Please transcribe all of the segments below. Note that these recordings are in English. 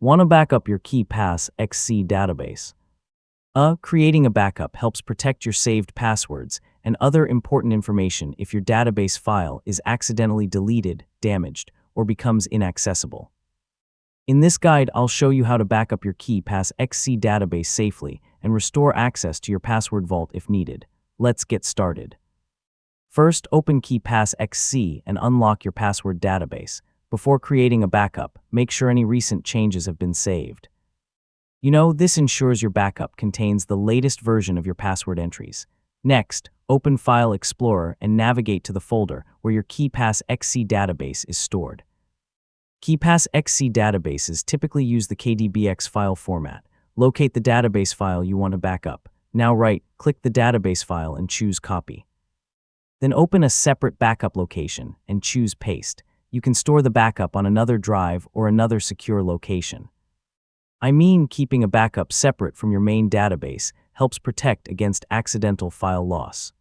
Want to back up your KeePassXC database? Creating a backup helps protect your saved passwords and other important information if your database file is accidentally deleted, damaged, or becomes inaccessible. In this guide, I'll show you how to back up your KeePassXC database safely and restore access to your password vault if needed. Let's get started. First, open KeePassXC and unlock your password database. Before creating a backup, make sure any recent changes have been saved. This ensures your backup contains the latest version of your password entries. Next, open File Explorer and navigate to the folder where your KeePassXC database is stored. KeePassXC databases typically use the KDBX file format. Locate the database file you want to back up. Now right-click the database file and choose Copy. Then open a separate backup location and choose Paste. You can store the backup on another drive or another secure location. Keeping a backup separate from your main database helps protect against accidental file loss.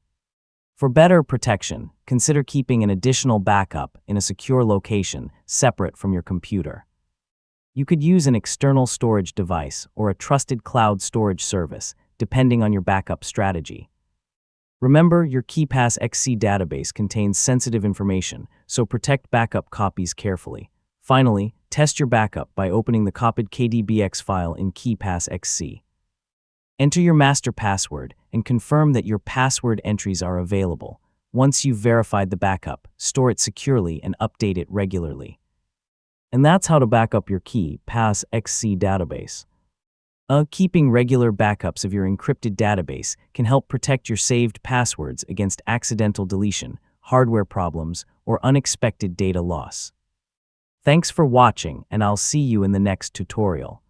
For better protection, consider keeping an additional backup in a secure location separate from your computer. You could use an external storage device or a trusted cloud storage service, depending on your backup strategy. Remember, your KeePassXC database contains sensitive information, so protect backup copies carefully. Finally, test your backup by opening the copied KDBX file in KeePassXC. Enter your master password and confirm that your password entries are available. Once you've verified the backup, store it securely and update it regularly. And that's how to back up your KeePassXC database. Keeping regular backups of your encrypted database can help protect your saved passwords against accidental deletion, hardware problems, or unexpected data loss. Thanks for watching, and I'll see you in the next tutorial.